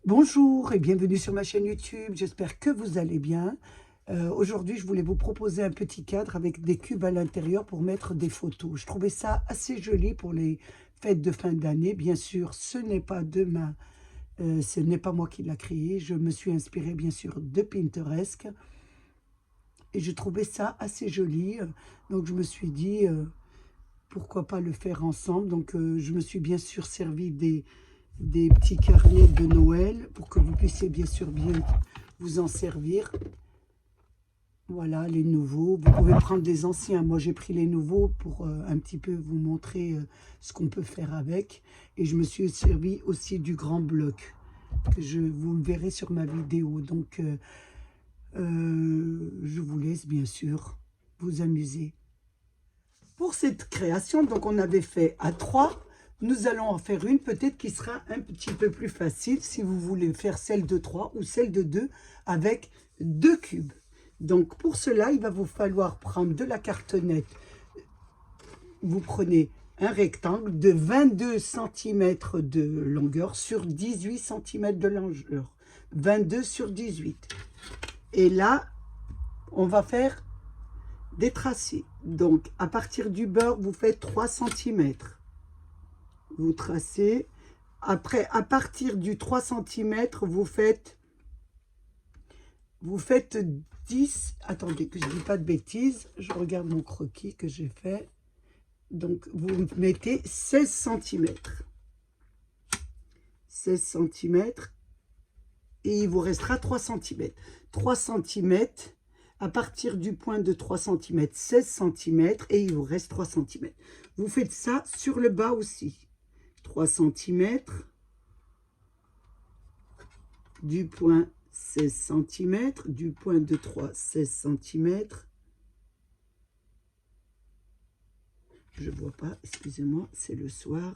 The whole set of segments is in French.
Bonjour et bienvenue sur ma chaîne YouTube, j'espère que vous allez bien. Aujourd'hui, je voulais vous proposer un petit cadre avec des cubes à l'intérieur pour mettre des photos. Je trouvais ça assez joli pour les fêtes de fin d'année. Bien sûr, ce n'est pas moi qui l'a créé. Je me suis inspirée bien sûr de Pinterest et je trouvais ça assez joli. Donc je me suis dit, pourquoi pas le faire ensemble. Donc je me suis bien sûr servi des petits carnets de Noël pour que vous puissiez bien sûr bien vous en servir. Voilà, les nouveaux. Vous pouvez prendre des anciens. Moi, j'ai pris les nouveaux pour un petit peu vous montrer ce qu'on peut faire avec. Et je me suis servi aussi du grand bloc que vous le verrez sur ma vidéo. Donc, je vous laisse bien sûr vous amuser. Pour cette création, donc on avait fait à 3. Nous allons en faire une peut-être qui sera un petit peu plus facile si vous voulez faire celle de 3 ou celle de 2 avec 2 cubes. Donc pour cela, il va vous falloir prendre de la cartonnette. Vous prenez un rectangle de 22 cm de longueur sur 18 cm de longueur. 22 sur 18. Et là, on va faire des tracés. Donc à partir du bord, vous faites 3 cm. Vous tracez. Après, à partir du 3 cm, vous faites 10, attendez que je ne dis pas de bêtises, je regarde mon croquis que j'ai fait. Donc, vous mettez 16 cm. 16 cm. Et il vous restera 3 cm. 3 cm, à partir du point de 3 cm, 16 cm, et il vous reste 3 cm. Vous faites ça sur le bas aussi. 3 cm, du point 16 cm, du point de 3, 16 cm. Je ne vois pas, excusez-moi, c'est le soir.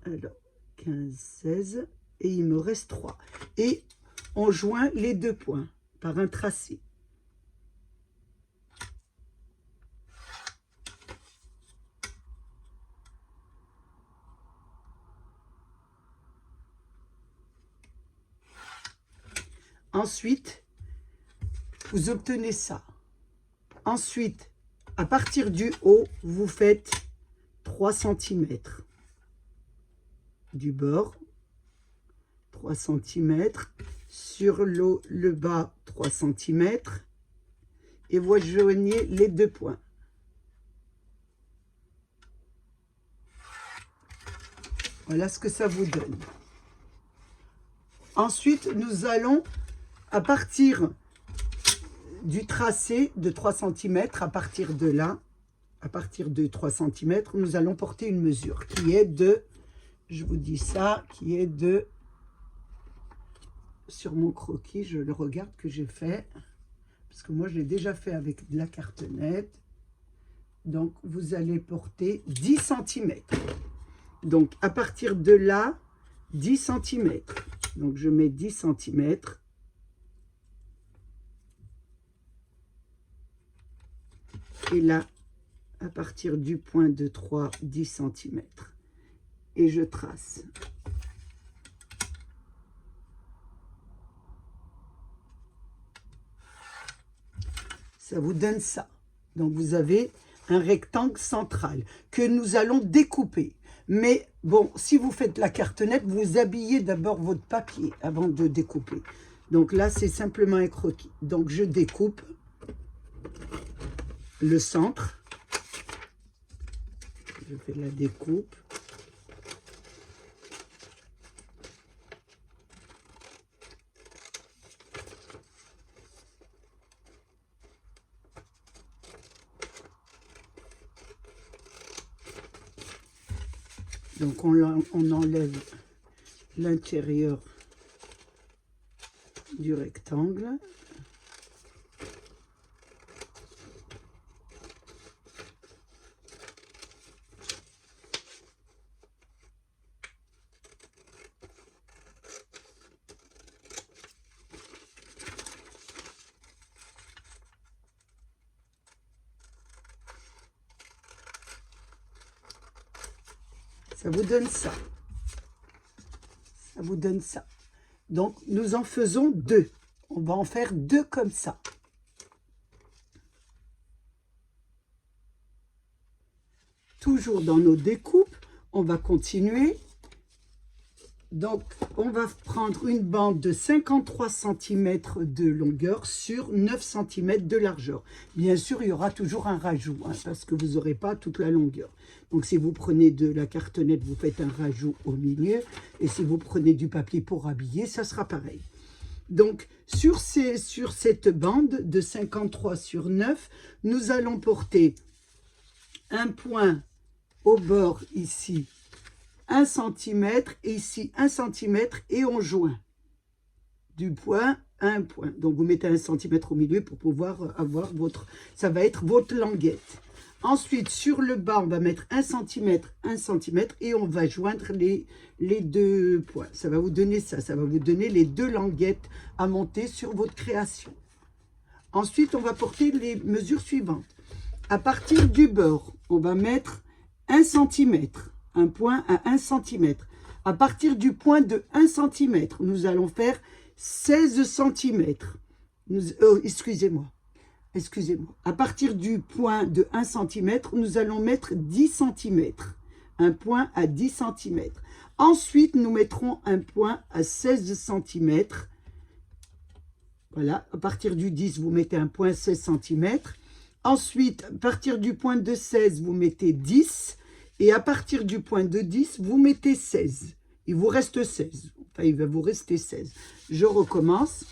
Alors, 15, 16, et il me reste 3. Et on joint les deux points par un tracé. Ensuite, vous obtenez ça. Ensuite, à partir du haut, vous faites 3 cm du bord, 3 cm, sur le bas 3 cm, et vous joignez les deux points. Voilà ce que ça vous donne. Ensuite, nous allons, à partir du tracé de 3 cm, à partir de là, à partir de 3 cm, nous allons porter une mesure qui est de, je vous dis ça, qui est de, sur mon croquis, je le regarde que j'ai fait, parce que moi je l'ai déjà fait avec de la cartonnette. Donc vous allez porter 10 cm. Donc à partir de là, 10 cm. Donc je mets 10 cm. Et là, à partir du point de 3, 10 cm. Et je trace. Ça vous donne ça. Donc vous avez un rectangle central que nous allons découper. Mais bon, si vous faites la cartonnette, vous habillez d'abord votre papier avant de découper. Donc là, c'est simplement un croquis. Donc je découpe le centre. Je fais la découpe. Donc on enlève l'intérieur du rectangle. Ça vous donne ça. Ça vous donne ça. Donc, nous en faisons 2. On va en faire 2 comme ça. Toujours dans nos découpes, on va continuer. Donc, on va prendre une bande de 53 cm de longueur sur 9 cm de largeur. Bien sûr, il y aura toujours un rajout, hein, parce que vous n'aurez pas toute la longueur. Donc, si vous prenez de la cartonnette, vous faites un rajout au milieu. Et si vous prenez du papier pour habiller, ça sera pareil. Donc, sur cette bande de 53 sur 9, nous allons porter un point au bord ici, 1 cm, et ici 1 cm, et on joint du point à un point. Donc, vous mettez 1 cm au milieu pour pouvoir avoir votre... Ça va être votre languette. Ensuite, sur le bas, on va mettre 1 cm, 1 cm, et on va joindre les 2 points. Ça va vous donner ça. Ça va vous donner les 2 languettes à monter sur votre création. Ensuite, on va porter les mesures suivantes. À partir du bord, on va mettre 1 cm, un point à 1 cm. À partir du point de 1 cm, nous allons faire 16 cm. Excusez-moi. À partir du point de 1 cm, nous allons mettre 10 cm. Un point à 10 cm. Ensuite, nous mettrons un point à 16 cm. Voilà, à partir du 10, vous mettez un point à 16 cm. Ensuite, à partir du point de 16, vous mettez 10. Et à partir du point de 10, vous mettez 16. Il vous reste 16. Enfin, il va vous rester 16. Je recommence.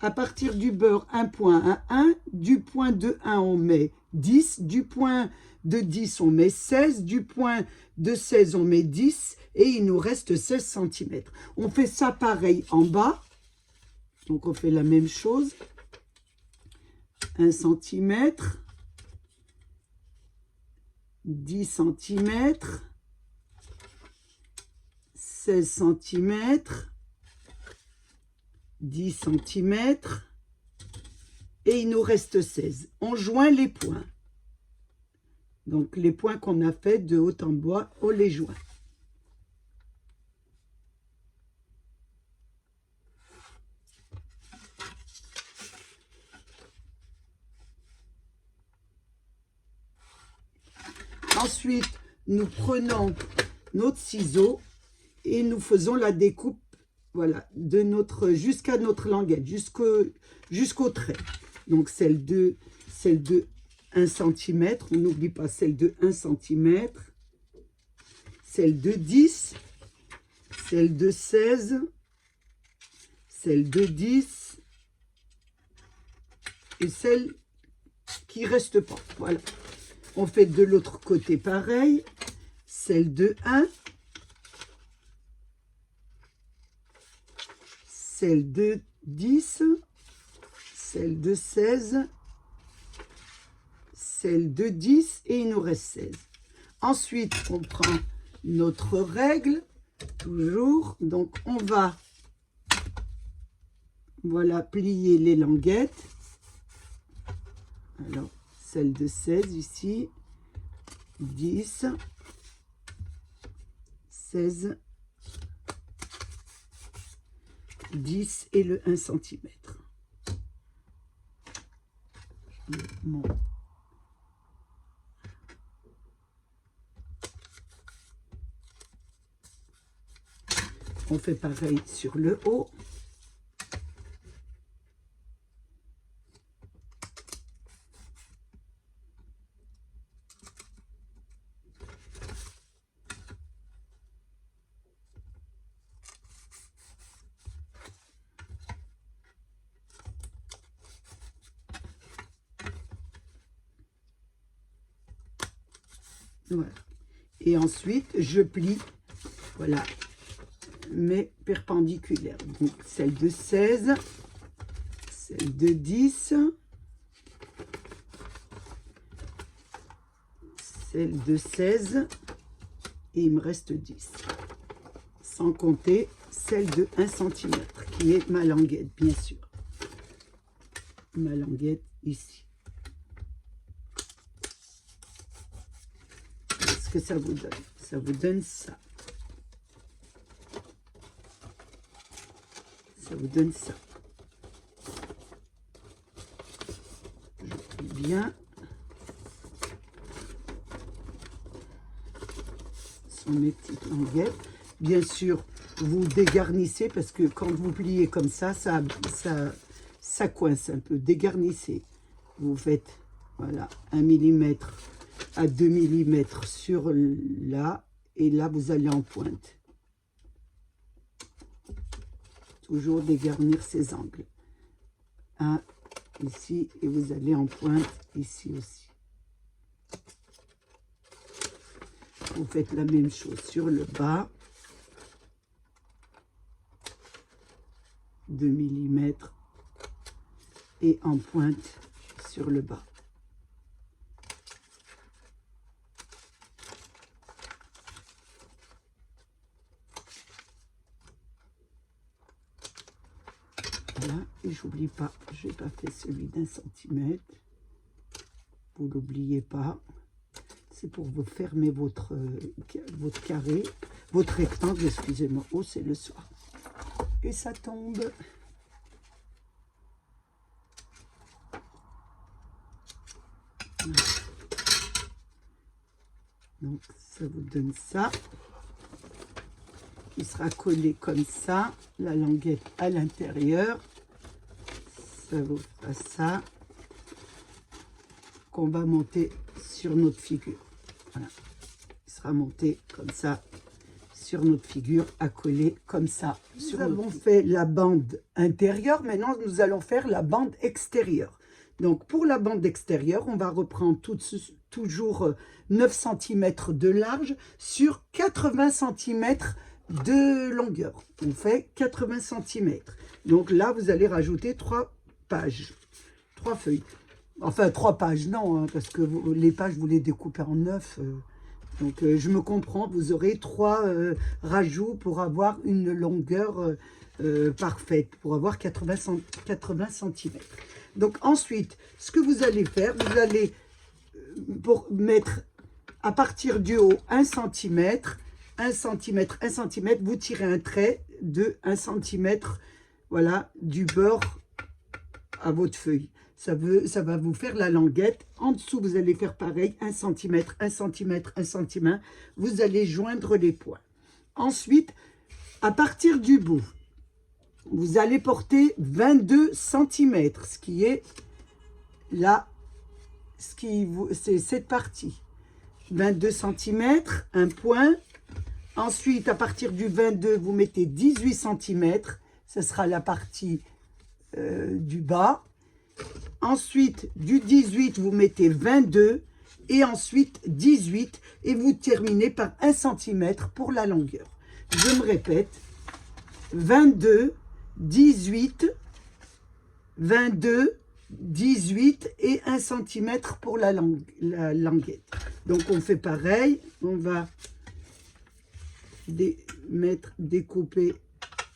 À partir du bord, un point à 1. Du point de 1, on met 10. Du point de 10, on met 16. Du point de 16, on met 10. Et il nous reste 16 cm. On fait ça pareil en bas. Donc, on fait la même chose. 1 cm. 10 cm. 16 cm. 10 cm. Et il nous reste 16. On joint les points. Donc, les points qu'on a fait de haut en bas, on les joint. Ensuite, nous prenons notre ciseau et nous faisons la découpe, voilà, de notre jusqu'à notre languette, jusqu'au trait. Donc, celle de 1 cm, on n'oublie pas celle de 1 cm, celle de 10, celle de 16, celle de 10 et celle qui reste pas. Voilà. On fait de l'autre côté pareil, celle de 1, celle de 10, celle de 16, celle de 10 et il nous reste 16. Ensuite, on prend notre règle, toujours, donc on va, voilà, plier les languettes. Alors, celle de 16 ici, 10, 16, 10 et le 1 cm. Bon. On fait pareil sur le haut. Voilà. Et ensuite, je plie, voilà, mes perpendiculaires. Donc, celle de 16, celle de 10, celle de 16, et il me reste 10. Sans compter celle de 1 cm, qui est ma languette, bien sûr. Ma languette ici. Que ça vous donne ça. Ça vous donne ça. Je plie bien. Ce sont mes petites languettes. Bien sûr, vous dégarnissez parce que quand vous pliez comme ça coince un peu. Dégarnissez. Vous faites, voilà, 1 mm à 2 mm sur là. Et là, vous allez en pointe. Toujours dégarnir ces angles. Un ici et vous allez en pointe ici aussi. Vous faites la même chose sur le bas. 2 mm et en pointe sur le bas. Voilà, et j'oublie pas, je n'ai pas fait celui d'1 centimètre. Vous n'oubliez pas. C'est pour vous fermer votre carré, votre rectangle, excusez-moi. Oh, c'est le soir. Et ça tombe. Donc, ça vous donne ça. Il sera collé comme ça, la languette à l'intérieur. Ça vous fera ça. Qu'on va monter sur notre figure. Voilà. Il sera monté comme ça sur notre figure, à coller comme ça. Nous avons fait la bande intérieure, maintenant nous allons faire la bande extérieure. Donc pour la bande extérieure, on va reprendre toujours 9 cm de large sur 80 cm de longueur. On fait 80 cm. Donc là, vous allez rajouter 3 pages, 3 feuilles. Enfin, 3 pages, non, hein, parce que les pages, vous les découpez en 9. Donc, je me comprends, vous aurez 3 rajouts pour avoir une longueur parfaite, pour avoir 80 cm. Donc, ensuite, ce que vous allez faire, vous allez, pour mettre à partir du haut 1 cm, 1 cm, 1 cm, vous tirez un trait de 1 cm, voilà, du bord à votre feuille. Ça va vous faire la languette. En dessous, vous allez faire pareil, 1 cm, 1 cm, 1 cm. Vous allez joindre les points. Ensuite, à partir du bout, vous allez porter 22 cm, ce qui est là, c'est cette partie. 22 cm, un point. Ensuite, à partir du 22, vous mettez 18 cm. Ce sera la partie du bas. Ensuite, du 18, vous mettez 22 et ensuite 18 et vous terminez par 1 cm pour la longueur. Je me répète, 22, 18, 22, 18 et 1 cm pour la languette. Donc, on fait pareil. On va découper,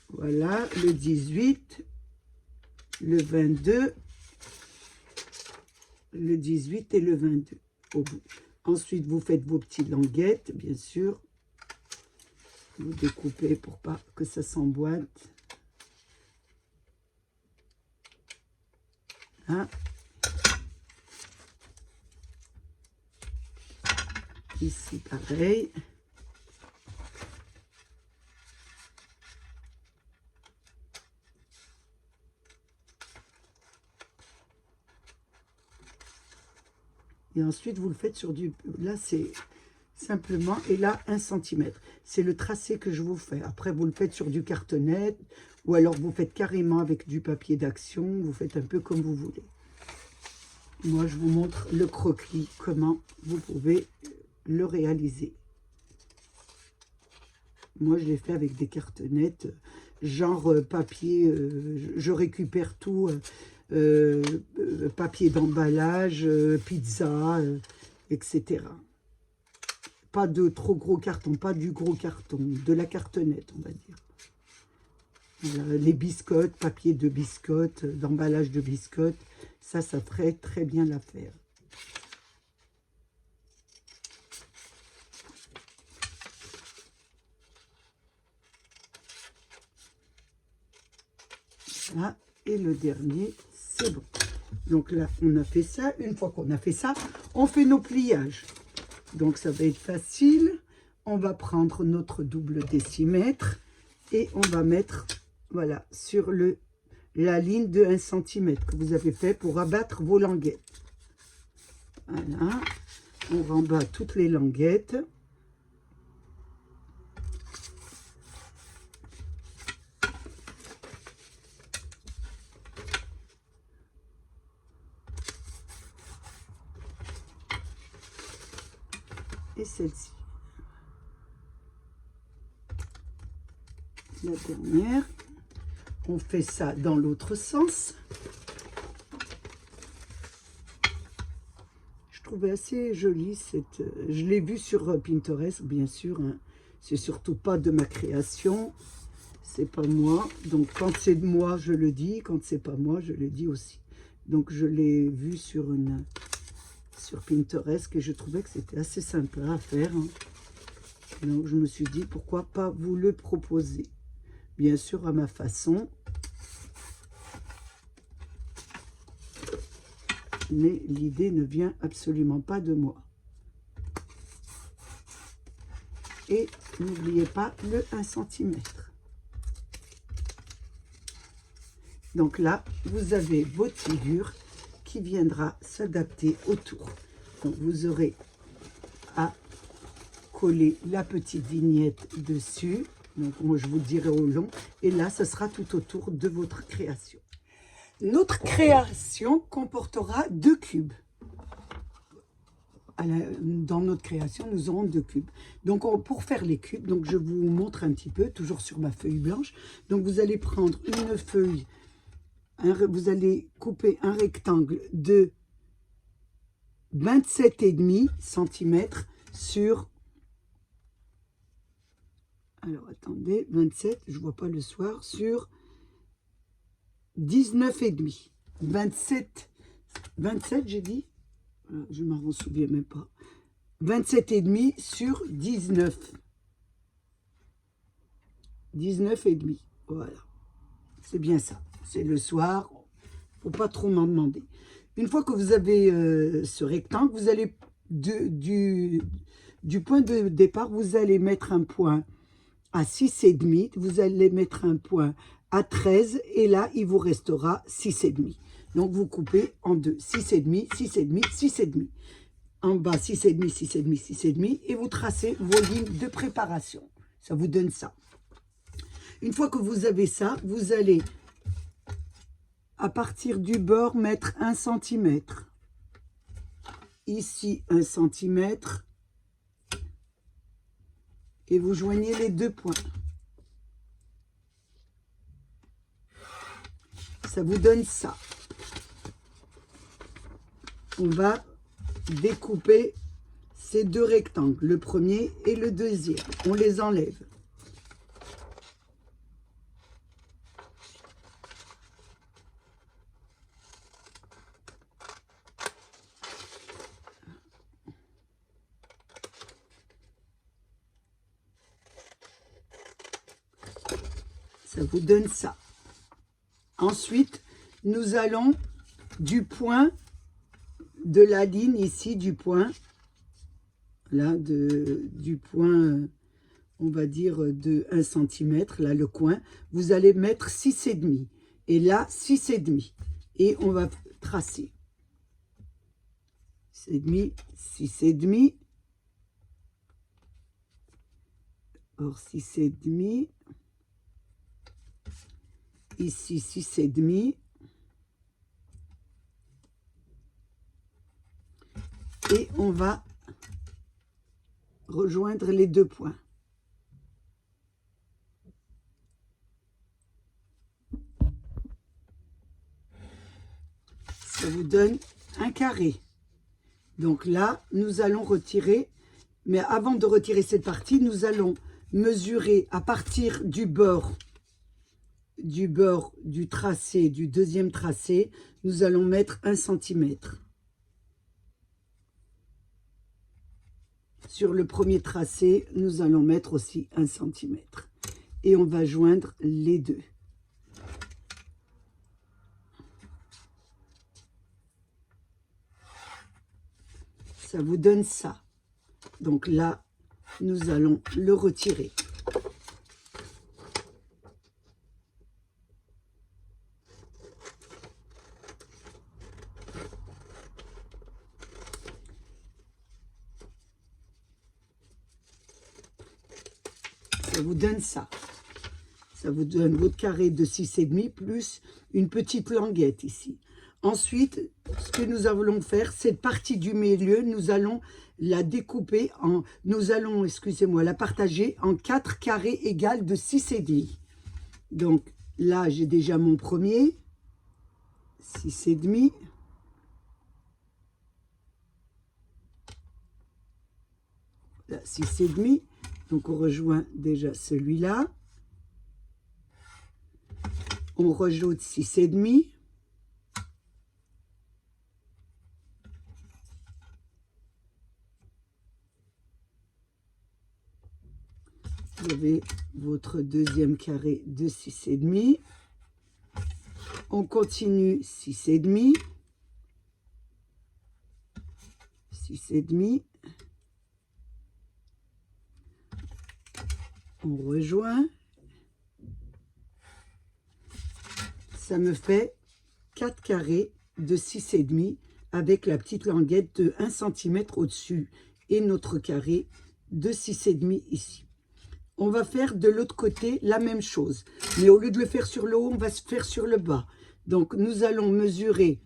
voilà, le 18, le 22, le 18 et le 22 au bout. Ensuite, vous faites vos petites languettes, bien sûr. Vous découpez pour pas que ça s'emboîte. Hein? Ici, pareil. Et ensuite, vous le faites sur du... Là, c'est simplement... Et là, 1 cm. C'est le tracé que je vous fais. Après, vous le faites sur du cartonnet. Ou alors, vous faites carrément avec du papier d'action. Vous faites un peu comme vous voulez. Moi, je vous montre le croquis. Comment vous pouvez le réaliser. Moi, je l'ai fait avec des cartonnettes. Genre papier... je récupère tout... papier d'emballage, pizza, etc. Pas de trop gros carton, pas du gros carton, de la cartonnette, on va dire. Voilà, les biscottes, papier de biscottes, d'emballage de biscottes, ça ferait très bien l'affaire. Voilà, et le dernier, c'est bon. Donc là, on a fait ça. Une fois qu'on a fait ça, on fait nos pliages. Donc ça va être facile. On va prendre notre double décimètre et on va mettre, voilà, sur la ligne de 1 cm que vous avez fait pour abattre vos languettes. Voilà, on rembat toutes les languettes. Et celle-ci. La dernière. On fait ça dans l'autre sens. Je trouvais assez jolie cette... Je l'ai vue sur Pinterest, bien sûr. Hein. C'est surtout pas de ma création. C'est pas moi. Donc, quand c'est de moi, je le dis. Quand c'est pas moi, je le dis aussi. Donc, je l'ai vue sur Pinterest et je trouvais que c'était assez sympa à faire. Hein. Donc, je me suis dit, pourquoi pas vous le proposer. Bien sûr, à ma façon. Mais l'idée ne vient absolument pas de moi. Et n'oubliez pas le 1 cm. Donc là, vous avez votre figure qui viendra s'adapter autour. Donc vous aurez à coller la petite vignette dessus. Donc moi je vous dirai au long. Et là, ce sera tout autour de votre création. Notre création comportera 2 cubes. Dans notre création, nous aurons 2 cubes. Donc, pour faire les cubes, donc je vous montre un petit peu, toujours sur ma feuille blanche. Donc, vous allez prendre une feuille, vous allez couper un rectangle de 27,5 cm sur... Alors, attendez, 27, je ne vois pas le soir, sur 19,5. 27, j'ai dit, je ne m'en souviens même pas. 27,5 sur 19. 19,5. Voilà. C'est bien ça. C'est le soir. Il ne faut pas trop m'en demander. Une fois que vous avez ce rectangle, vous allez du point de départ, vous allez mettre un point à 6,5. Vous allez mettre un point à 13. Et là, il vous restera 6,5. Donc, vous coupez en deux. 6,5, 6,5, 6,5. En bas, 6,5, 6,5, 6,5. Et vous tracez vos lignes de préparation. Ça vous donne ça. Une fois que vous avez ça, vous allez, à partir du bord, mettre 1 cm. Ici, 1 cm. Et vous joignez les 2 points. Ça vous donne ça. On va découper ces 2 rectangles, le premier et le deuxième. On les enlève. Ça vous donne ça. Ensuite, nous allons du point de la ligne ici, du point, là, du point, on va dire, de 1 cm, là, le coin, vous allez mettre 6,5. Et là, 6,5. Et on va tracer. 6,5, 6,5. Or, 6,5. Ici, 6,5. Et on va rejoindre les 2 points. Ça vous donne un carré. Donc là, nous allons retirer, mais avant de retirer cette partie, nous allons mesurer à partir du bord du tracé, du deuxième tracé, nous allons mettre 1 cm. Sur le premier tracé, nous allons mettre aussi 1 cm. Et on va joindre les deux. Ça vous donne ça. Donc là, nous allons le retirer. Ça vous donne ça. Ça vous donne votre carré de 6,5 plus une petite languette ici. Ensuite, ce que nous allons faire, cette partie du milieu, nous allons la découper en... Nous allons, excusez-moi, la partager en 4 carrés égaux de 6,5. Donc là, j'ai déjà mon premier. 6,5. Là, 6,5. Donc on rejoint déjà celui-là. On rajoute 6,5. Vous avez votre deuxième carré de 6,5. On continue 6,5. 6,5. On rejoint. Ça me fait 4 carrés de 6,5 avec la petite languette de 1 cm au-dessus et notre carré de 6,5 ici. On va faire de l'autre côté la même chose, mais au lieu de le faire sur le haut, on va se faire sur le bas. Donc nous allons mesurer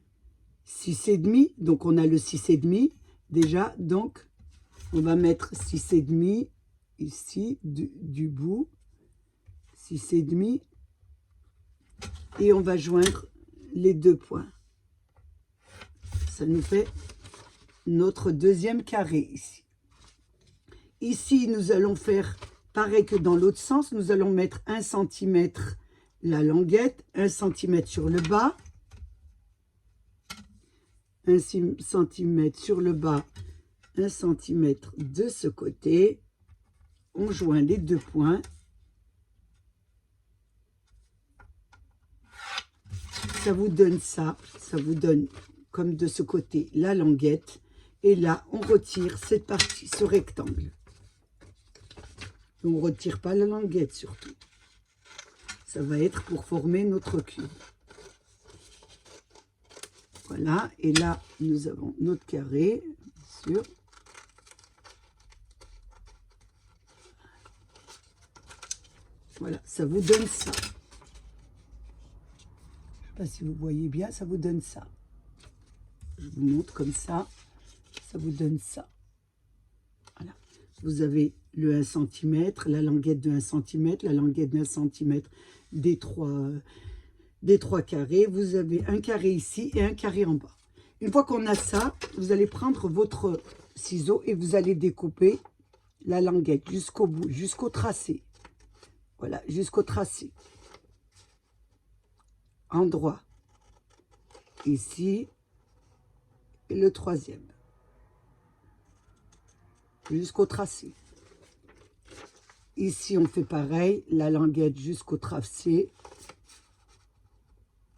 6,5, donc on a le 6,5 déjà, donc on va mettre 6,5 ici du bout, 6,5. Et on va joindre les deux points. Ça nous fait notre deuxième carré ici. Ici, nous allons faire pareil que dans l'autre sens. Nous allons mettre 1 cm la languette, 1 cm sur le bas. 1 cm sur le bas, 1 cm de ce côté. On joint les deux points. Ça vous donne ça, ça vous donne comme de ce côté la languette. Et là, on retire cette partie, ce rectangle. On ne retire pas la languette surtout. Ça va être pour former notre cube. Voilà, et là, nous avons notre carré, bien sûr. Voilà, ça vous donne ça. Je ne sais pas si vous voyez bien, ça vous donne ça. Je vous montre comme ça vous donne ça. Voilà. Vous avez le 1 cm, la languette de 1 cm, la languette d'1 cm des trois carrés. Vous avez un carré ici et un carré en bas. Une fois qu'on a ça, vous allez prendre votre ciseau et vous allez découper la languette jusqu'au bout, jusqu'au tracé. Voilà, jusqu'au tracé. Endroit. Ici, et le troisième. Jusqu'au tracé. Ici, on fait pareil, la languette jusqu'au tracé.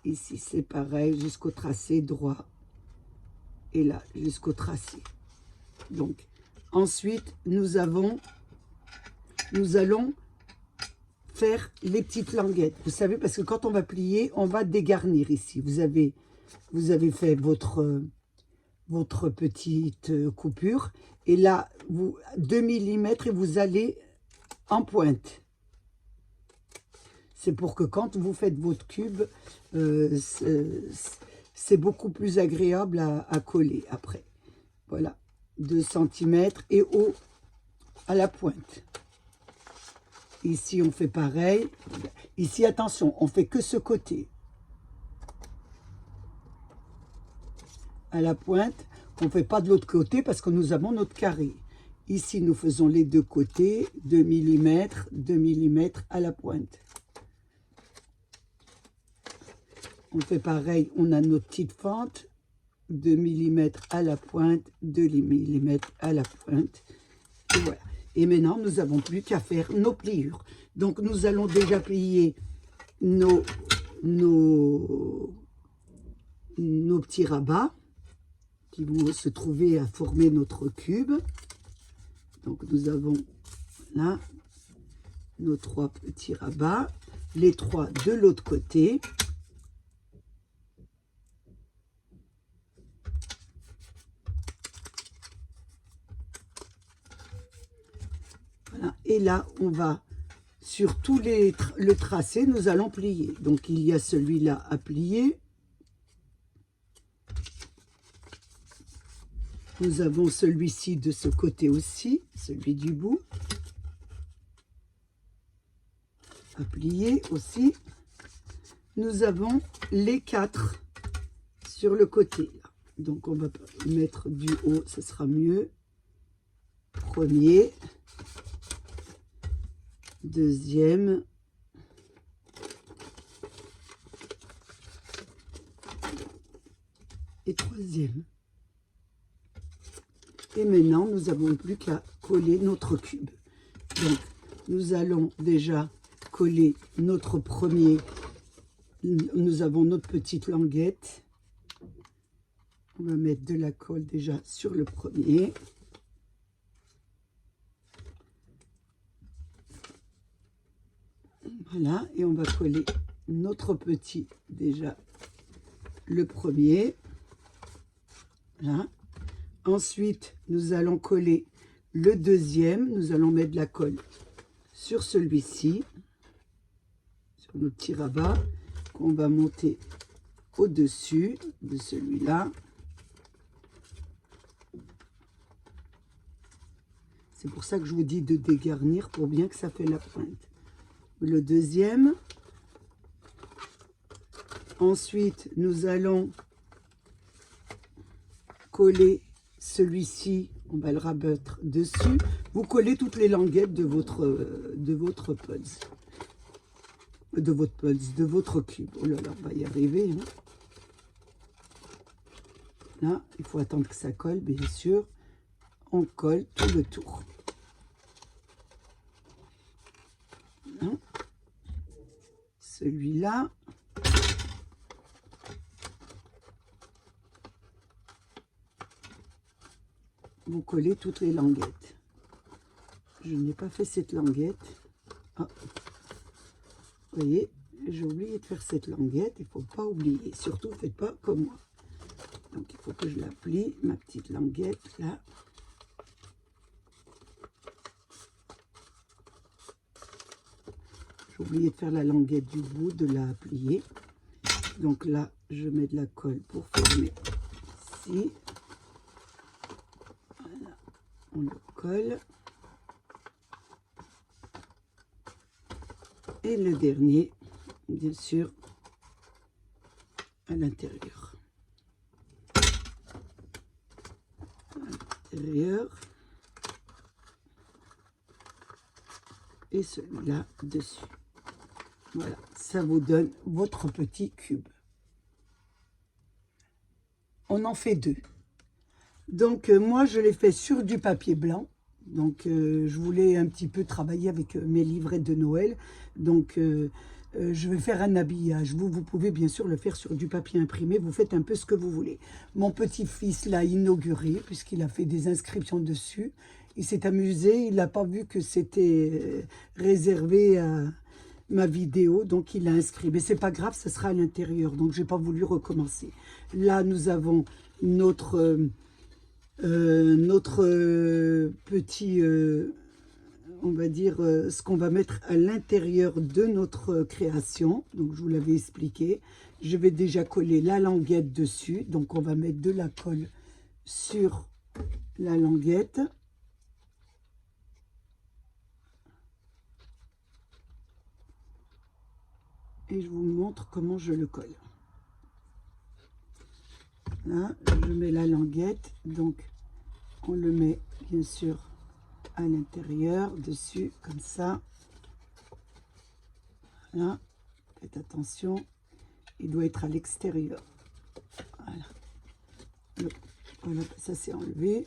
Ici, c'est pareil, jusqu'au tracé droit. Et là, jusqu'au tracé. Donc, ensuite, nous allons faire les petites languettes. Vous savez, parce que quand on va plier, on va dégarnir ici. Vous avez fait votre petite coupure. Et là, 2 mm et vous allez en pointe. C'est pour que quand vous faites votre cube, c'est beaucoup plus agréable à coller après. Voilà, 2 cm et à la pointe. Ici, on fait pareil. Ici, attention, on fait que ce côté. À la pointe, on ne fait pas de l'autre côté parce que nous avons notre carré. Ici, nous faisons les deux côtés, 2 mm à la pointe. On fait pareil, on a notre petite fente, 2 mm à la pointe, 2 mm à la pointe. Et voilà. Et maintenant, nous n'avons plus qu'à faire nos pliures. Donc, nous allons déjà plier nos petits rabats. qui vont se trouver à former notre cube. Donc nous avons là nos 3 petits rabats, les 3 de l'autre côté. Voilà. Et là, on va, sur tous le tracé, nous allons plier. Donc il y a celui-là à plier. Nous avons celui-ci de ce côté aussi, celui du bout. À plier aussi. Nous avons les 4 sur le côté. Donc on va mettre du haut, ce sera mieux. Premier. Deuxième. Et troisième. Et maintenant, nous n'avons plus qu'à coller notre cube. Donc, nous allons déjà coller notre premier. Nous avons notre petite languette. On va mettre de la colle déjà sur le premier. Voilà, et on va coller notre petit, déjà, le premier. Voilà. Ensuite, nous allons coller le deuxième. Nous allons mettre de la colle sur celui-ci, sur nos petits rabats, qu'on va monter au-dessus de celui-là. C'est pour ça que je vous dis de dégarnir pour bien que ça fait la pointe. Le deuxième. Ensuite, nous allons coller celui-ci, on va le rabattre dessus. Vous collez toutes les languettes de votre pulse. De votre cube. Oh là là, on va y arriver. Hein. Là, il faut attendre que ça colle, bien sûr. On colle tout le tour. Hein. Celui-là. Vous collez toutes les languettes. Je n'ai pas fait cette languette. Ah. Vous voyez, j'ai oublié de faire cette languette. Il ne faut pas oublier. Surtout, ne faites pas comme moi. Donc, il faut que je la plie, ma petite languette, là. J'ai oublié de faire la languette du bout, de la plier. Donc là, je mets de la colle pour former ici. Voilà, on le colle. Et le dernier, bien sûr, à l'intérieur. Et celui-là dessus. Voilà, ça vous donne votre petit cube. On en fait 2. Donc moi je l'ai fait sur du papier blanc. Donc je voulais un petit peu travailler avec mes livrets de Noël. Donc je vais faire un habillage. Vous pouvez bien sûr le faire sur du papier imprimé. Vous faites un peu ce que vous voulez. Mon petit-fils l'a inauguré puisqu'il a fait des inscriptions dessus. Il s'est amusé. Il n'a pas vu que c'était réservé à ma vidéo. Donc il a inscrit. Mais c'est pas grave, ça sera à l'intérieur. Donc j'ai pas voulu recommencer. Là nous avons notre petit, on va dire, ce qu'on va mettre à l'intérieur de notre création. Donc, je vous l'avais expliqué. Je vais déjà coller la languette dessus. Donc, on va mettre de la colle sur la languette. Et je vous montre comment je le colle. Là, je mets la languette. Donc, on le met, bien sûr, à l'intérieur, dessus, comme ça. Voilà, faites attention, il doit être à l'extérieur. Voilà. Voilà, ça c'est enlevé.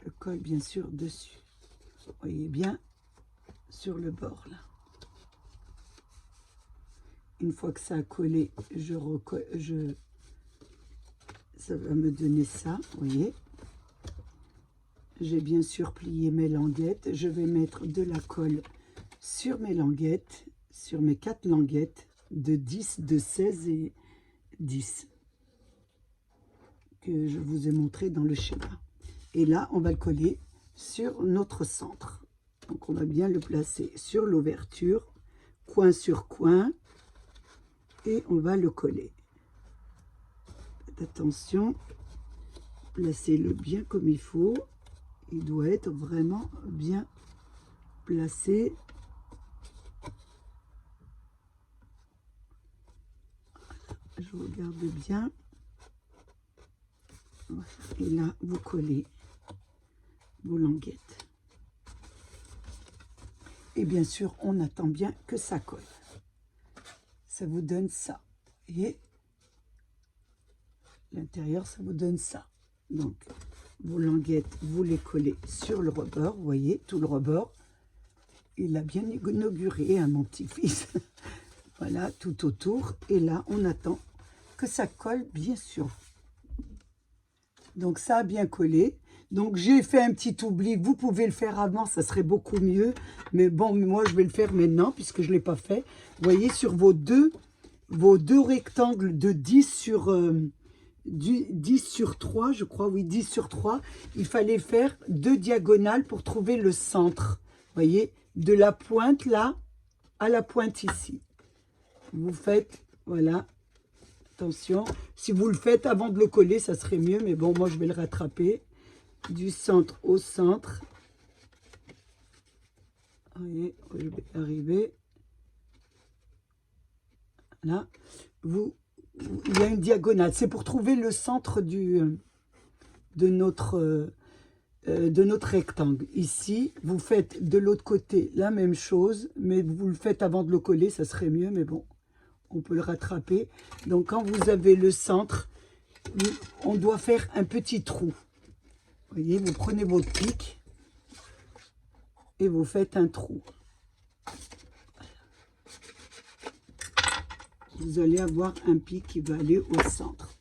Je le colle bien sûr dessus. Vous voyez bien sur le bord là. Une fois que ça a collé, ça va me donner ça, vous voyez. J'ai bien sûr plié mes languettes. Je vais mettre de la colle sur mes languettes, sur mes 4 languettes de 10, de 16 et 10 que je vous ai montré dans le schéma. Et là, on va le coller sur notre centre. Donc, on va bien le placer sur l'ouverture, coin sur coin, et on va le coller. Faites attention, placez-le bien comme il faut. Il doit être vraiment bien placé. Je regarde bien. Voilà. Et là, vous collez vos languettes. Et bien sûr, on attend bien que ça colle. Ça vous donne ça. Et l'intérieur, ça vous donne ça. Donc, vos languettes, vous les collez sur le rebord. Vous voyez, tout le rebord. Il a bien inauguré, hein, mon petit-fils. Voilà, tout autour. Et là, on attend que ça colle, bien sûr. Donc, ça a bien collé. Donc, j'ai fait un petit oubli. Vous pouvez le faire avant, ça serait beaucoup mieux. Mais bon, moi, je vais le faire maintenant, puisque je ne l'ai pas fait. Vous voyez, sur vos deux rectangles de 10 sur... 10 sur 3, je crois, oui, 10 sur 3, il fallait faire 2 diagonales pour trouver le centre. Vous voyez, de la pointe là à la pointe ici. Vous faites, voilà, attention. Si vous le faites avant de le coller, ça serait mieux, mais bon, moi je vais le rattraper. Du centre au centre. Vous voyez, je vais arriver. Là, il y a une diagonale. C'est pour trouver le centre de notre rectangle. Ici, vous faites de l'autre côté la même chose, mais vous le faites avant de le coller, ça serait mieux, mais bon, on peut le rattraper. Donc, quand vous avez le centre, on doit faire un petit trou. Vous voyez, vous prenez votre pic et vous faites un trou. Vous allez avoir un pic qui va aller au centre.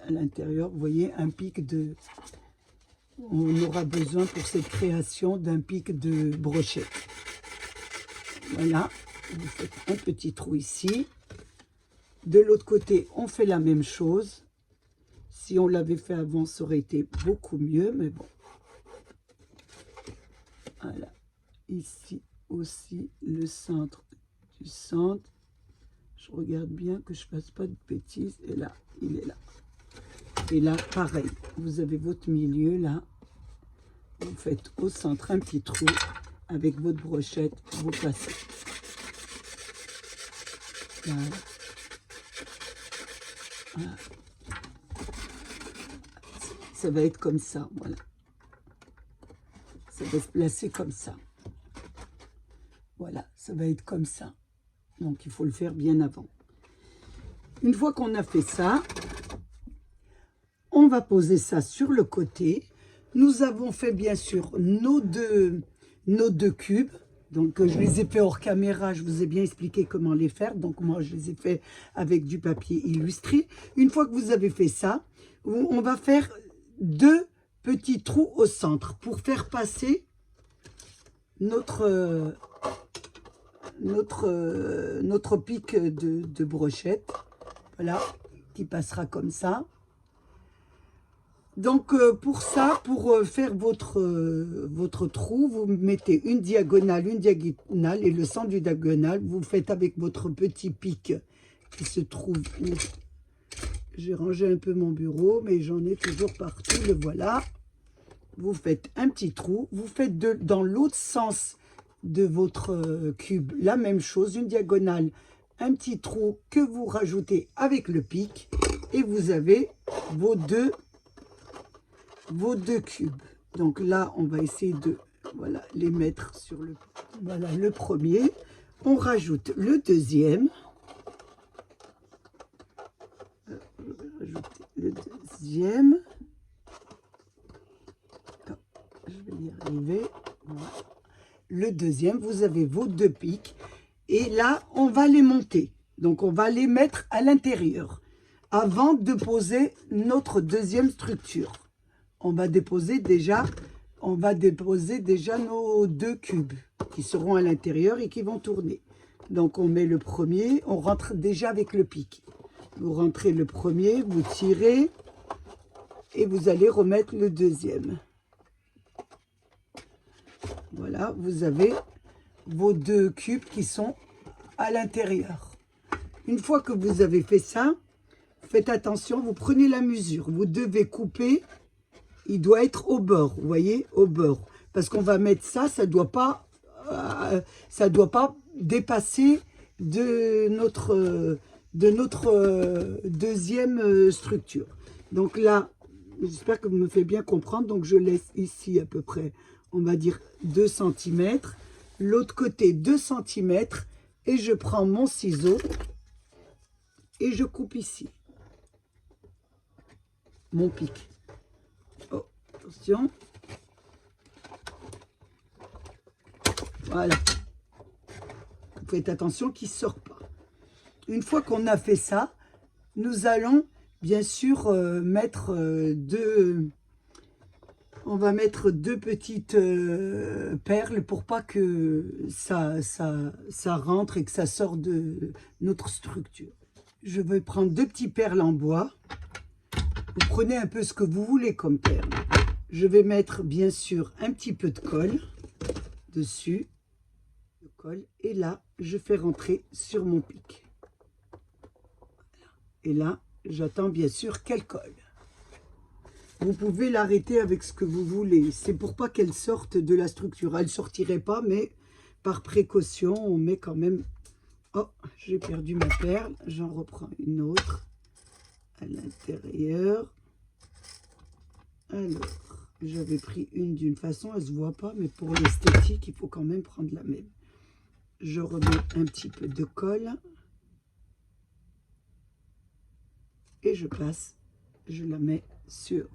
À l'intérieur, vous voyez, un pic de... On aura besoin pour cette création d'un pic de brochette. Voilà, vous faites un petit trou ici. De l'autre côté, on fait la même chose. Si on l'avait fait avant, ça aurait été beaucoup mieux, mais bon. Voilà, ici aussi, le centre du centre. Je regarde bien que je ne fasse pas de bêtises. Et là, il est là. Et là, pareil. Vous avez votre milieu là. Vous faites au centre un petit trou. Avec votre brochette, vous passez. Voilà. Voilà. Ça va être comme ça. Voilà. Ça va se placer comme ça. Voilà. Ça va être comme ça. Donc, il faut le faire bien avant. Une fois qu'on a fait ça, on va poser ça sur le côté. Nous avons fait, bien sûr, nos deux cubes. Donc, je les ai fait hors caméra. Je vous ai bien expliqué comment les faire. Donc, moi, je les ai fait avec du papier illustré. Une fois que vous avez fait ça, on va faire 2 petits trous au centre pour faire passer notre pic de brochette, voilà, qui passera comme ça. Donc pour ça, pour faire votre trou, vous mettez une diagonale, et le centre du diagonale, vous faites avec votre petit pic qui se trouve où? J'ai rangé un peu mon bureau, mais j'en ai toujours partout, le voilà. Vous faites un petit trou, vous faites dans l'autre sens de votre cube la même chose, une diagonale, un petit trou que vous rajoutez avec le pic et vous avez vos deux cubes. Donc là, on va essayer de les mettre sur le... Voilà le premier. On rajoute le deuxième. Rajouter le deuxième. Je vais y arriver. Voilà. Le deuxième, vous avez vos 2 pics. Et là, on va les monter. Donc, on va les mettre à l'intérieur avant de poser notre deuxième structure. On va déposer déjà nos 2 cubes qui seront à l'intérieur et qui vont tourner. Donc, on met le premier, on rentre déjà avec le pic. Vous rentrez le premier, vous tirez et vous allez remettre le deuxième. Voilà, vous avez vos 2 cubes qui sont à l'intérieur. Une fois que vous avez fait ça, faites attention, vous prenez la mesure. Vous devez couper, il doit être au bord, vous voyez, au bord. Parce qu'on va mettre ça, ça doit pas dépasser de notre deuxième structure. Donc là, j'espère que vous me faites bien comprendre. Donc je laisse ici à peu près, on va dire 2 cm. L'autre côté 2 cm. Et je prends mon ciseau et je coupe ici. Mon pic. Oh, attention. Voilà. Vous faites attention qu'il ne sort pas. Une fois qu'on a fait ça, nous allons bien sûr mettre on va mettre 2 petites perles pour pas que ça rentre et que ça sorte de notre structure. Je vais prendre 2 petites perles en bois. Vous prenez un peu ce que vous voulez comme perles. Je vais mettre bien sûr un petit peu de colle dessus. Et là, je fais rentrer sur mon pic. Et là, j'attends bien sûr qu'elle colle. Vous pouvez l'arrêter avec ce que vous voulez. C'est pour pas qu'elle sorte de la structure. Elle ne sortirait pas, mais par précaution, on met quand même... Oh, j'ai perdu ma perle. J'en reprends une autre à l'intérieur. Alors, j'avais pris une d'une façon, elle ne se voit pas, mais pour l'esthétique, il faut quand même prendre la même. Je remets un petit peu de colle. Et je passe, je la mets sur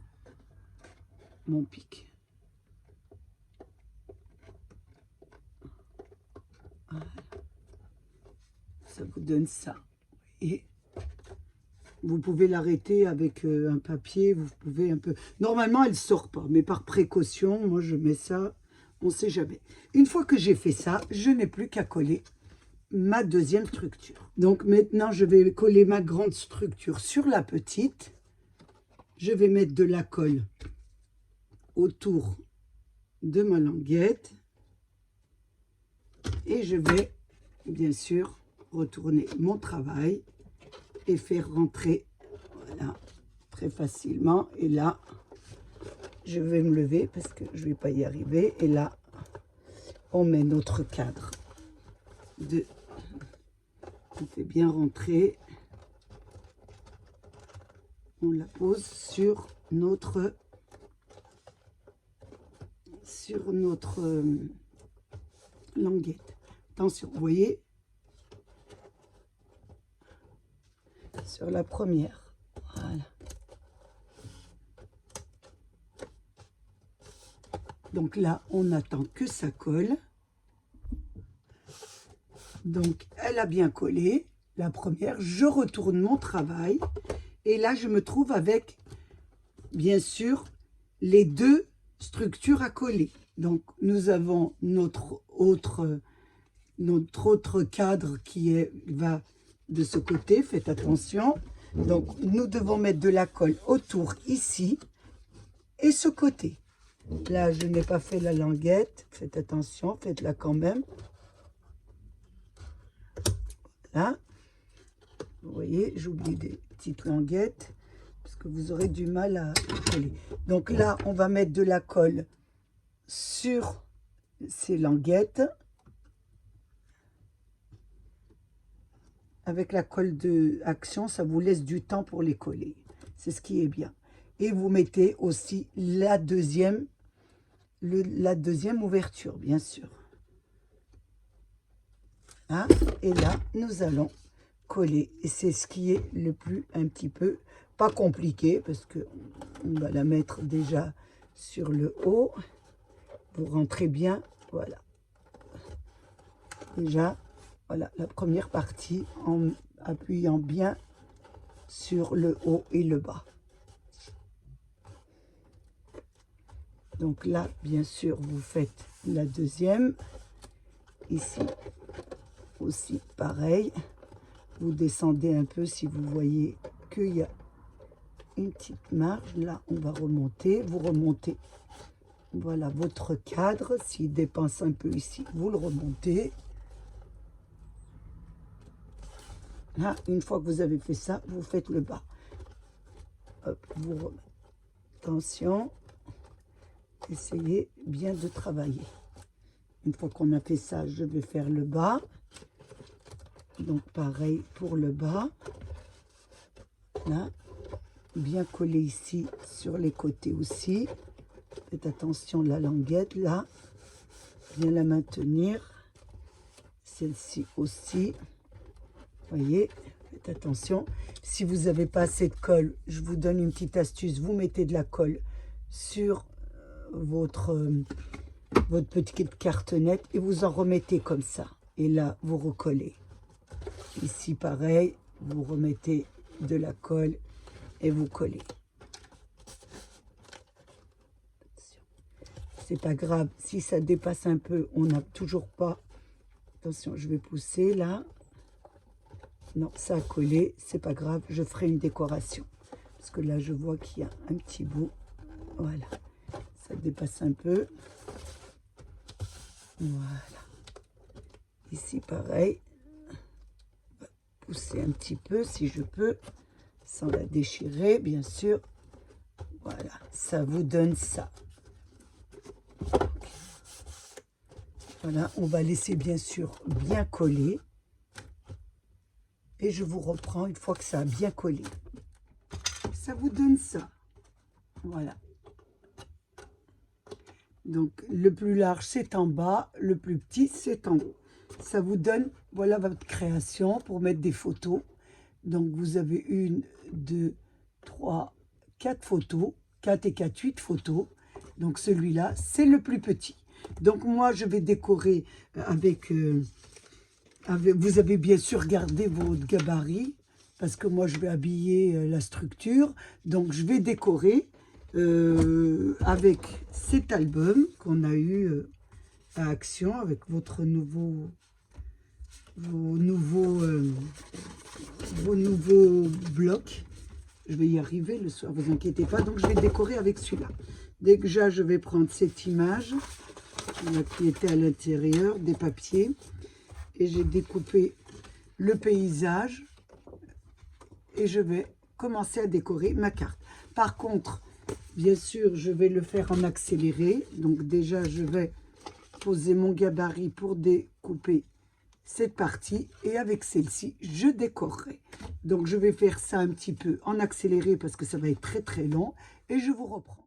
mon pic. Voilà. Ça vous donne ça. Et vous pouvez l'arrêter avec un papier, vous pouvez un peu... Normalement, elle ne sort pas, mais par précaution, moi je mets ça, on ne sait jamais. Une fois que j'ai fait ça, je n'ai plus qu'à coller ma deuxième structure. Donc maintenant, je vais coller ma grande structure sur la petite. Je vais mettre de la colle autour de ma languette. Et je vais, bien sûr, retourner mon travail et faire rentrer, voilà, très facilement. Et là, je vais me lever parce que je ne vais pas y arriver. Et là, on met notre cadre on fait bien rentrer, on la pose sur notre languette. Attention, vous voyez, sur la première, voilà. Donc là, on attend que ça colle. Donc, elle a bien collé, la première. Je retourne mon travail. Et là, je me trouve avec, bien sûr, les 2 structures à coller. Donc, nous avons notre autre cadre qui va de ce côté. Faites attention. Donc, nous devons mettre de la colle autour ici et ce côté. Là, je n'ai pas fait la languette. Faites attention, faites-la quand même. Là, vous voyez, j'oublie des petites languettes parce que vous aurez du mal à coller. Donc là, on va mettre de la colle sur ces languettes avec la colle de Action. Ça vous laisse du temps pour les coller. C'est ce qui est bien. Et vous mettez aussi la deuxième ouverture, bien sûr. Hein? Et là, nous allons coller. Et c'est ce qui est le plus un petit peu, pas compliqué, parce que on va la mettre déjà sur le haut. Vous rentrez bien, voilà. Déjà, voilà, la première partie appuyant bien sur le haut et le bas. Donc là, bien sûr, vous faites la deuxième. Ici aussi, pareil. Vous descendez un peu si vous voyez qu'il y a une petite marge. Là, on va remonter. Vous remontez. Voilà votre cadre. S'il dépense un peu ici, vous le remontez. Là, une fois que vous avez fait ça, vous faites le bas. Hop, vous remettez. Attention. Essayez bien de travailler. Une fois qu'on a fait ça, je vais faire le bas. Donc pareil pour le bas. Là, bien collé ici sur les côtés aussi. Faites attention la languette là. Bien la maintenir. Celle-ci aussi. Voyez, faites attention. Si vous n'avez pas assez de colle, je vous donne une petite astuce. Vous mettez de la colle sur votre petite cartonnette et vous en remettez comme ça. Et là, vous recollez. Ici, pareil, vous remettez de la colle et vous collez. C'est pas grave. Si ça dépasse un peu, on n'a toujours pas... Attention, je vais pousser là. Non, ça a collé. C'est pas grave. Je ferai une décoration. Parce que là, je vois qu'il y a un petit bout. Voilà. Ça dépasse un peu. Voilà. Ici, pareil. Pousser un petit peu, si je peux, sans la déchirer, bien sûr. Voilà. Ça vous donne ça. Voilà. On va laisser, bien sûr, bien coller. Et je vous reprends une fois que ça a bien collé. Ça vous donne ça. Voilà. Donc, le plus large, c'est en bas. Le plus petit, c'est en haut. Ça vous donne, voilà votre création pour mettre des photos. Donc, vous avez 1, 2, 3, 4 photos. 4 et 4, 8 photos. Donc, celui-là, c'est le plus petit. Donc, moi, je vais décorer avec... vous avez bien sûr gardé votre gabarit. Parce que moi, je vais habiller la structure. Donc, je vais décorer... avec cet album qu'on a eu à Action avec vos nouveaux blocs. Je vais y arriver le soir, vous inquiétez pas. Donc je vais décorer avec celui-là. Déjà je vais prendre cette image qui était à l'intérieur des papiers et j'ai découpé le paysage et je vais commencer à décorer ma carte. Par contre, bien sûr, je vais le faire en accéléré. Donc déjà, je vais poser mon gabarit pour découper cette partie. Et avec celle-ci, je décorerai. Donc je vais faire ça un petit peu en accéléré parce que ça va être très très long. Et je vous reprends.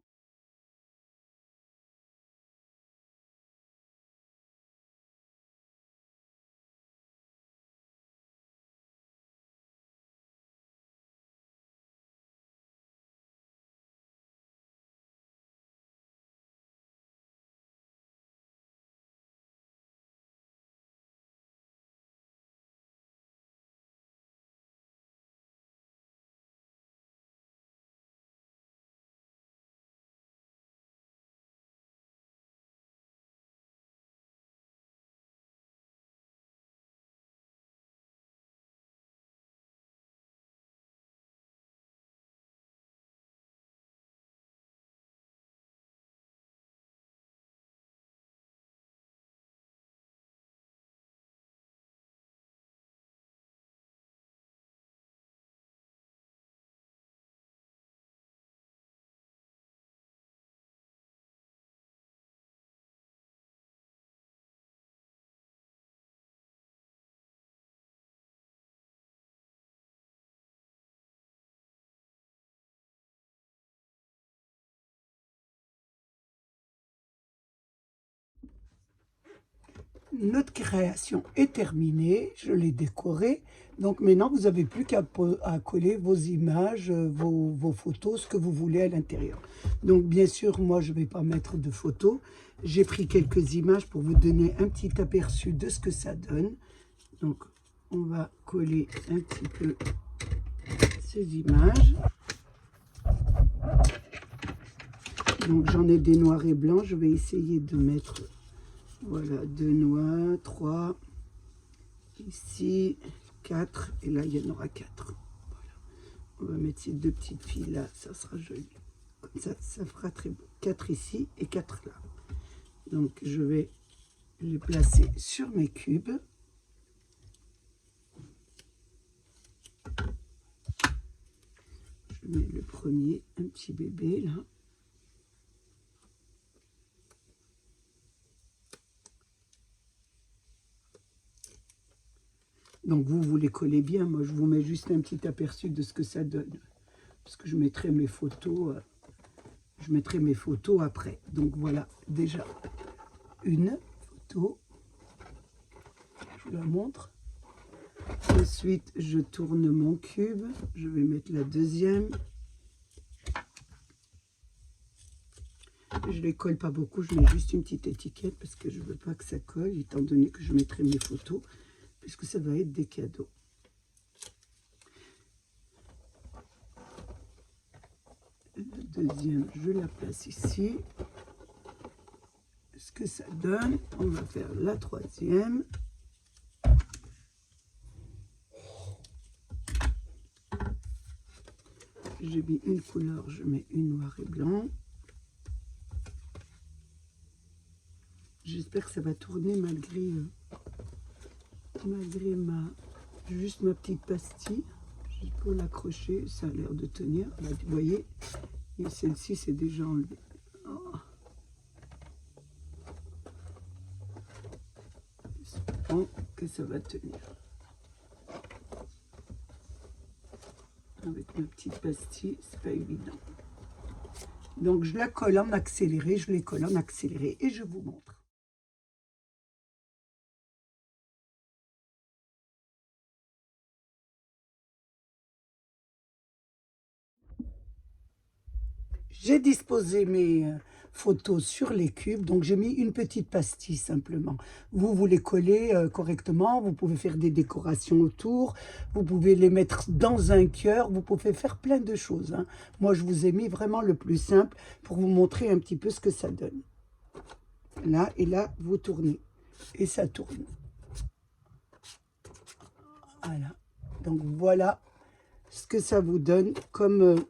Notre création est terminée, je l'ai décorée. Donc maintenant, vous n'avez plus qu'à coller vos images, vos photos, ce que vous voulez à l'intérieur. Donc bien sûr, moi, je ne vais pas mettre de photos. J'ai pris quelques images pour vous donner un petit aperçu de ce que ça donne. Donc on va coller un petit peu ces images. Donc j'en ai des noirs et blancs, je vais essayer de mettre, voilà, 2 noirs, 3, ici, 4, et là il y en aura 4. Voilà. On va mettre ces 2 petites filles là, ça sera joli. Comme ça fera très beau. 4 ici et 4 là. Donc je vais les placer sur mes cubes. Je mets le premier, un petit bébé là. Donc vous les collez bien, moi je vous mets juste un petit aperçu de ce que ça donne. Parce que je mettrai mes photos, après. Donc voilà, déjà une photo, je vous la montre. Ensuite, je tourne mon cube, je vais mettre la deuxième. Je les colle pas beaucoup, je mets juste une petite étiquette parce que je veux pas que ça colle, étant donné que je mettrai mes photos, puisque ça va être des cadeaux. La deuxième, je la place ici. Ce que ça donne, on va faire la troisième. J'ai mis une couleur, je mets une noir et blanc. J'espère que ça va tourner malgré juste ma petite pastille. Je peux l'accrocher, ça a l'air de tenir. Là, vous voyez, et celle-ci c'est déjà enlevé. Oh. J'espère que ça va tenir. Avec ma petite pastille, c'est pas évident. Donc je la colle en accéléré, je les colle en accéléré et je vous montre. J'ai disposé mes photos sur les cubes, donc j'ai mis une petite pastille simplement. Vous les collez correctement, vous pouvez faire des décorations autour, vous pouvez les mettre dans un cœur, vous pouvez faire plein de choses, hein. Moi, je vous ai mis vraiment le plus simple pour vous montrer un petit peu ce que ça donne. Là, et là, vous tournez. Et ça tourne. Voilà. Donc, voilà ce que ça vous donne comme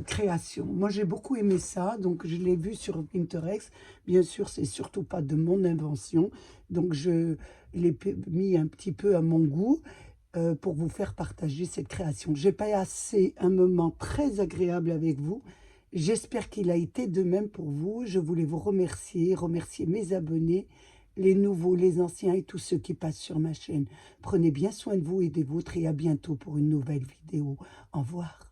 création. Moi, j'ai beaucoup aimé ça, donc je l'ai vu sur Pinterest. Bien sûr, c'est surtout pas de mon invention, donc je l'ai mis un petit peu à mon goût pour vous faire partager cette création. J'ai passé un moment très agréable avec vous. J'espère qu'il a été de même pour vous. Je voulais vous remercier mes abonnés, les nouveaux, les anciens et tous ceux qui passent sur ma chaîne. Prenez bien soin de vous et des vôtres et à bientôt pour une nouvelle vidéo. Au revoir.